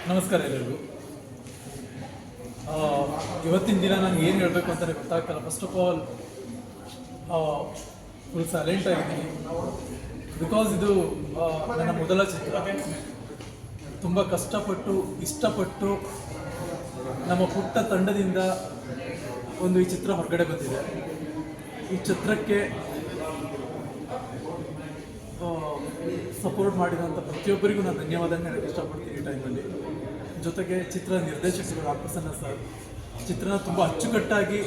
ನಮಸ್ಕಾರ ಎಲ್ಲರಿಗೂ. ಇವತ್ತಿನ ದಿನ ನನಗೆ ಏನು ಹೇಳಬೇಕು ಅಂತಲೇ ಗೊತ್ತಾಗ್ತಲ್ಲ. First of all full silent ಆಗಿದ್ದೀನಿ. ಬಿಕಾಸ್ ಇದು ನನ್ನ ಮೊದಲ ಚಿತ್ರ. ತುಂಬ ಕಷ್ಟಪಟ್ಟು ಇಷ್ಟಪಟ್ಟು ನಮ್ಮ ಪುಟ್ಟ ತಂಡದಿಂದ ಈ ಚಿತ್ರ ಹೊರಗಡೆ ಬಂದಿದೆ. ಈ ಚಿತ್ರಕ್ಕೆ ಸಪೋರ್ಟ್ ಮಾಡಿದಂಥ ಪ್ರತಿಯೊಬ್ಬರಿಗೂ ನಾನು ಧನ್ಯವಾದ ಹೇಳಕ್ಕೆ ಇಷ್ಟಪಡ್ತೀನಿ ಈ ಟೈಮಲ್ಲಿ. ಜೊತೆಗೆ ಚಿತ್ರ ನಿರ್ದೇಶಕರು ರಾಮಪ್ರಸನ್ನ ಸರ್ ಚಿತ್ರನ ತುಂಬ ಅಚ್ಚುಕಟ್ಟಾಗಿ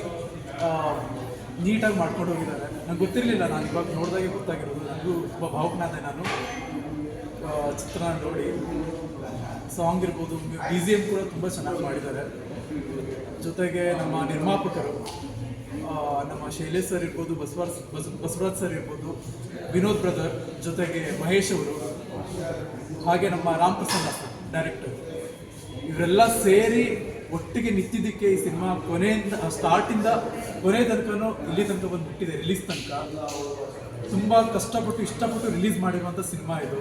ನೀಟಾಗಿ ಮಾಡ್ಕೊಂಡು ಹೋಗಿದ್ದಾರೆ. ನನಗೆ ಗೊತ್ತಿರಲಿಲ್ಲ, ನಾನು ಇವಾಗ ನೋಡಿದಾಗೆ ಗೊತ್ತಾಗಿರೋದು. ನನಗೂ ತುಂಬ ಭಾವುಕನಾದೆ ನಾನು ಚಿತ್ರನ ನೋಡಿ. ಸಾಂಗ್ ಇರ್ಬೋದು, BGM ಕೂಡ ತುಂಬ ಚೆನ್ನಾಗಿ ಮಾಡಿದ್ದಾರೆ. ಜೊತೆಗೆ ನಮ್ಮ ನಿರ್ಮಾಪಕರು ನಮ್ಮ ಶೈಲೇಶ್ ಸರ್ ಇರ್ಬೋದು, ಬಸವರಾಜ್ ಸರ್ ಇರ್ಬೋದು, ವಿನೋದ್ ಬ್ರದರ್, ಜೊತೆಗೆ ಮಹೇಶ್ ಅವರು, ಹಾಗೆ ನಮ್ಮ ರಾಮಪ್ರಸನ್ನ ಸರ್ ಡೈರೆಕ್ಟರ್, ಇವರೆಲ್ಲ ಸೇರಿ ಒಟ್ಟಿಗೆ ನಿಂತಿದ್ದಕ್ಕೆ ಈ ಸಿನಿಮಾ ಕೊನೆಯಿಂದ ಸ್ಟಾರ್ಟಿಂದ ಕೊನೆ ತನಕನೂ ಇಲ್ಲಿ ತನಕ ಬಂದು ಬಿಟ್ಟಿದೆ. ರಿಲೀಸ್ ತನಕ ತುಂಬ ಕಷ್ಟಪಟ್ಟು ಇಷ್ಟಪಟ್ಟು ರಿಲೀಸ್ ಮಾಡಿರುವಂಥ ಸಿನಿಮಾ ಇದು.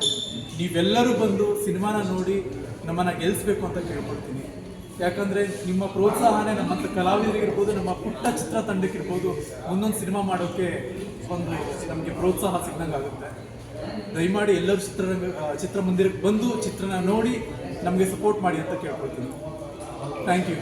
ನೀವೆಲ್ಲರೂ ಬಂದು ಸಿನಿಮಾನ ನೋಡಿ ನಮ್ಮನ್ನು ಗೆಲ್ಲಿಸ್ಬೇಕು ಅಂತ ಕೇಳ್ಕೊಳ್ತೀನಿ. ಯಾಕಂದರೆ ನಿಮ್ಮ ಪ್ರೋತ್ಸಾಹನೇ ನಮ್ಮಂಥ ಕಲಾವಿದರಿಗಿರ್ಬೋದು, ನಮ್ಮ ಪುಟ್ಟ ಚಿತ್ರತಂಡಕ್ಕಿರ್ಬೋದು, ಮುಂದೊಂದು ಸಿನಿಮಾ ಮಾಡೋಕ್ಕೆ ನಮಗೆ ಪ್ರೋತ್ಸಾಹ ಸಿಗ್ದಂಗೆ ಆಗುತ್ತೆ. ದಯಮಾಡಿ ಎಲ್ಲರೂ ಚಿತ್ರಮಂದಿರಕ್ಕೆ ಬಂದು ಚಿತ್ರನ ನೋಡಿ ನಮಗೆ ಸಪೋರ್ಟ್ ಮಾಡಿ ಅಂತ ಕೇಳ್ಕೊಳ್ತೀನಿ. Thank you.